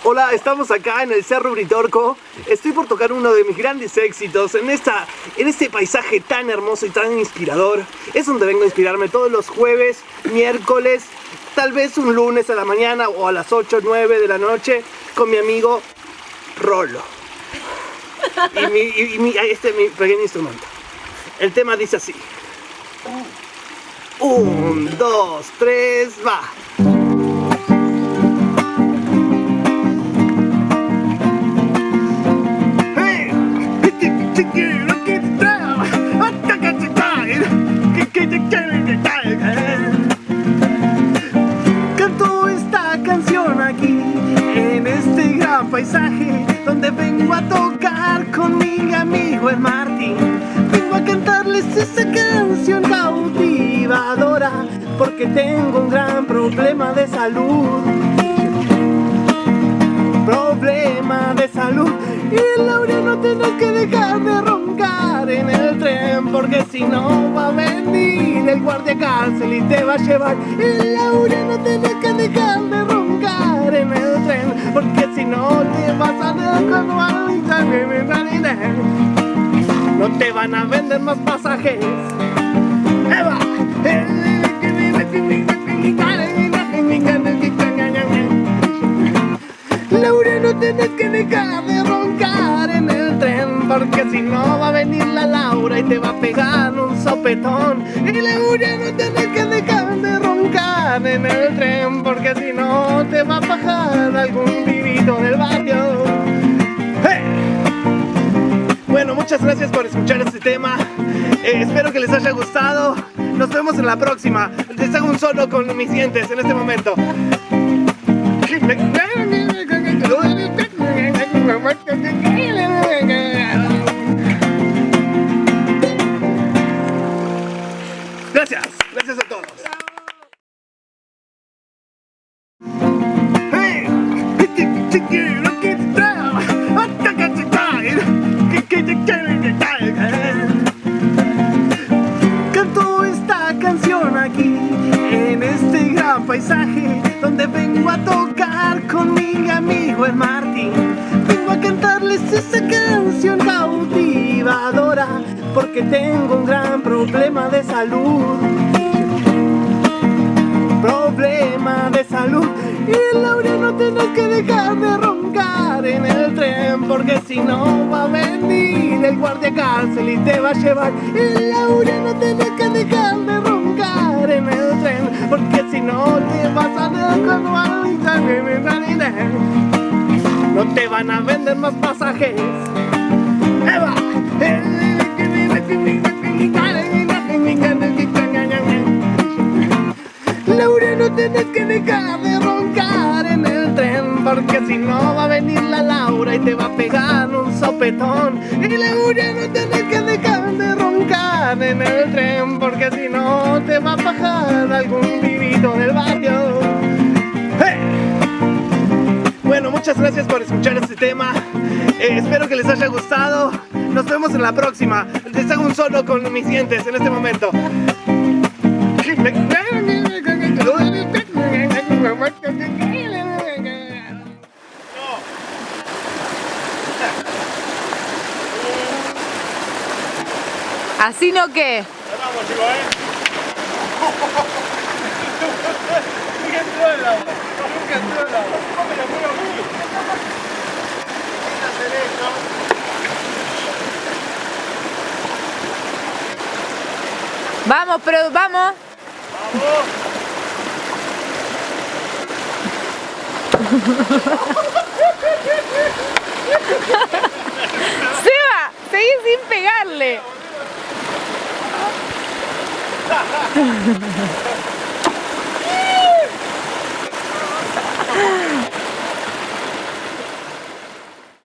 Hola, estamos acá en el Cerro Uritorco. Estoy por tocar uno de mis grandes éxitos en este paisaje tan hermoso y tan inspirador. Es donde vengo a inspirarme todos los jueves, miércoles, tal vez un lunes a la mañana o a las 8 o 9 de la noche con mi amigo Rolo. Y mi pequeño instrumento. El tema dice así. 1, 2, 3, va. Canto esta canción aquí, en este gran paisaje, donde vengo a tocar con mi amigo el Martín. Vengo a cantarles esta canción cautivadora, porque tengo un gran problema de salud. Problema de salud. Y Laureano, tenés que dejar de roncar en el tren, porque si no va a venir el guardia cárcel y te va a llevar. Y Laureano, tenés que dejar de roncar en el tren, porque si no te vas a dejar. No te van a vender más pasajes. ¡Eva! Laureano, tenés que dejar de roncar en el tren, porque si no va a venir la Laura y te va a pegar un sopetón. Y Laureano, tenés que dejar de roncar en el tren, porque si no te va a bajar algún vivito del barrio. ¡Hey! Bueno, muchas gracias por escuchar este tema. Espero que les haya gustado. Nos vemos en la próxima. Les hago un solo con mis dientes en este momento. Gracias, gracias a todos. Canto esta canción aquí, en este gran paisaje, donde vengo a tocar con mi amigo el Martín. Vengo a cantarles esta canción cautivadora, porque tengo un gran problema de salud. Problema de salud. Y Laureano, tenés que dejar de roncar en el tren, porque si no va a venir el guardia cárcel y te va a llevar. Y Laureano, tenés que dejar de roncar en el tren, porque si no te vas a dejar. No te van a vender más pasajes. ¡Eva! Laureano, tenés que dejar de roncar en el tren, porque si no va a venir la Laura y te va a pegar un sopetón. Y Laureano, tenés que dejar de roncar en el tren, porque si no te va a bajar algún vivito del barrio. ¡Hey! Bueno, muchas gracias por escuchar este tema. Espero que les haya gustado. Nos vemos en la próxima. Les hago un solo con mis dientes en este momento. Así no que. Vamos, chicos, Nunca entró el agua. Nunca entró el agua. ¿Cómo me la pongo a mí? Necesitas hacer esto. Vamos, pero vamos. Vamos. Seba, seguí sin pegarle.